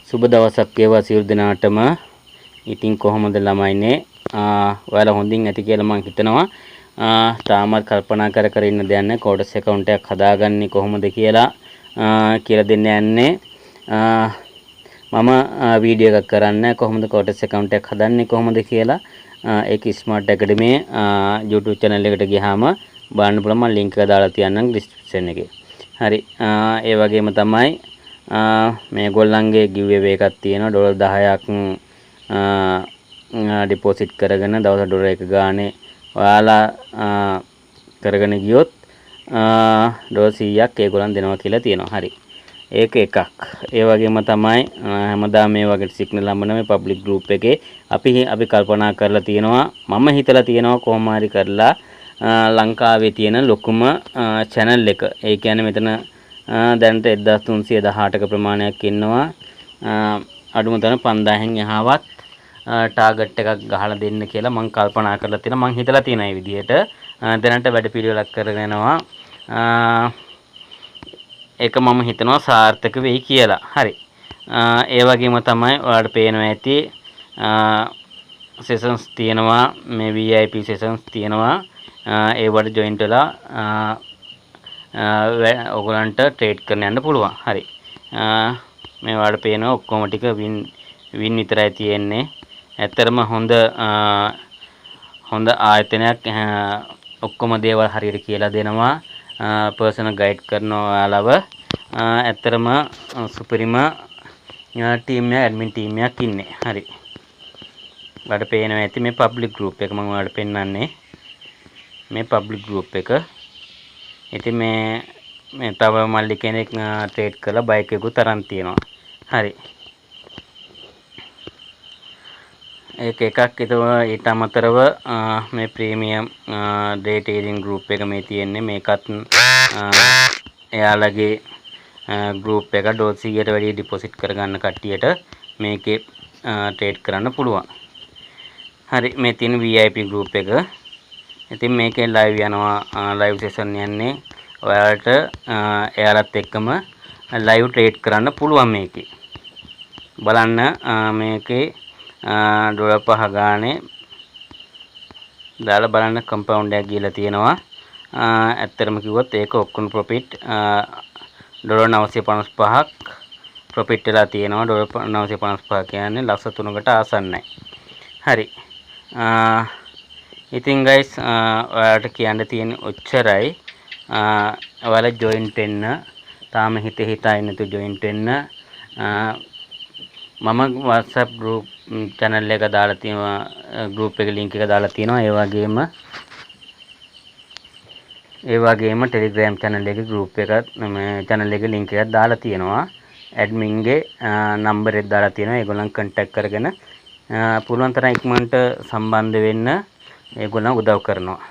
සුබ දවසක් වේවා සියලු දෙනාටම. ඉතින් කොහොමද ළමයිනේ? ඔයාලා හොඳින් ඇති කියලා මම හිතනවා. තාමත් කල්පනා කර ඉන්න දෙයක් නැහැ. කෝඩස් account එකක් හදාගන්නේ කොහොමද කියලා දෙන්න යන්නේ. මම වීඩියෝ එකක් කරන්න කොහොමද කෝඩස් account එකක් හදන්නේ කොහොමද කියලා. ඒක Smart Academy YouTube channel එකට ගියාම බලන්න පුළුවන්. මම link එක දාලා තියන්නම් description එකේ. හරි. ඒ වගේම තමයි මේගොල්ලන්ගේ giveaway එකක් තියෙනවා. $10ක් ඩිපොසිට් කරගෙන දවස් ඩොලර් එක ගානේ ඔයාලා කරගෙන ගියොත් $100ක් ඒගොල්ලන් දෙනවා කියලා තියෙනවා. හරි. ඒක එකක්. ඒ වගේම තමයි හැමදාම මේ වගේ සිග්නල් හම්බ මේ පබ්ලික් ගෲප් එකේ අපි කල්පනා කරලා තියෙනවා. මම හිතලා තියෙනවා කොහොම හරි කරලා ලංකාවේ තියෙන ලොකුම channel එක. ඒ කියන්නේ මෙතන දැනට 1318ක ප්‍රමාණයක් ඉන්නවා. අඩුම තරම 5000න් එහාවත් ටාගට් එකක් ගහලා දෙන්න කියලා මම කල්පනා කරලා තියෙනවා. මම හිතලා තියෙන මේ විදිහට දැනට වැඩ පිළිවෙලක් කරගෙන යනවා. ඒක මම හිතනවා සාර්ථක වෙයි කියලා. හරි. ඒ වගේම තමයි ඔයාලට පේනවා ඇති සෙෂන්ස් තියෙනවා. මේ VIP සෙෂන්ස් තියෙනවා. ඒවට ජොයින්ට් වෙලා ඔයගලන්ට ට්‍රේඩ් කරන්න යන්න පුළුවන්. හරි. මේ වලට පේනවා ඔක්කොම ටික වින් විතරයි තියෙන්නේ. ඇත්තරම හොඳ ආයතනයක්. ඔක්කොම දේවල් හරියට කියලා දෙනවා. පර්සනල් ගයිඩ් කරනවා ඔයාලව. ඇත්තරම සුපිරිම ටීම් එක ඇඩ්මින් ටීම් එකක් ඉන්නේ. හරි. ඔයාලට පේනවා ඇති මේ පබ්ලික් ගෲප් එක මම ඔයාලට පෙන්නන්නේ. මේ පබ්ලික් ගෲප් එක. ඉතින් මේ තව මල්ලි කෙනෙක් ට්‍රේඩ් කරලා බයික් එකකුත් අරන් තියෙනවා. හරි. ඒක එකක්. ඊට අමතරව මේ ප්‍රීමියම් ඩේ ට්‍රේඩින් ගෲප් එක මේ තියෙන්නේ. මේකත් එයාලගේ ගෲප් එක $100ට වැඩි ඩිපොසිට් කරගන්න කට්ටියට මේකේ ට්‍රේඩ් කරන්න පුළුවන්. හරි. මේ තියෙන VIP ගෲප් එක. ඉතින් මේකේ ලයිව් යනවා. ලයිව් සෙෂන් යන්නේ. ඔයාලට එයාලත් එක්කම ලයිව් ට්‍රේඩ් කරන්න පුළුවන් මේකේ. බලන්න මේකේ $5 ගානේ දාලා බලන්න කම්පවුන්ඩ් එකක් ගිහලා තියෙනවා. ඇත්තටම කිව්වොත් ඒක ඔක්කොම ප්‍රොෆිට් $955ක් ප්‍රොෆිට් වෙලා තියෙනවා. $955 කියන්නේ ලක්ෂ 3කට ආසන්නයි. හරි. ඉතින් guys ඔයාලට කියන්න තියෙන ඔච්චරයි. ඔයාලා ජොයින් වෙන්න. තාම හිතා ඉන්නතු ජොයින් වෙන්න. මම WhatsApp group channel එක දාලා තියෙනවා. group එකේ link එක දාලා තියෙනවා. ඒ වගේම Telegram channel එකේ group එකත් මේ channel එකේ link එකක් දාලා තියෙනවා. admin ගේ number එක දාලා තියෙනවා. ඒගොල්ලන් contact කරගෙන පුළුවන් තරම් ඉක්මනට සම්බන්ධ වෙන්න ඒගොල්ලන් උදව් කරනවා.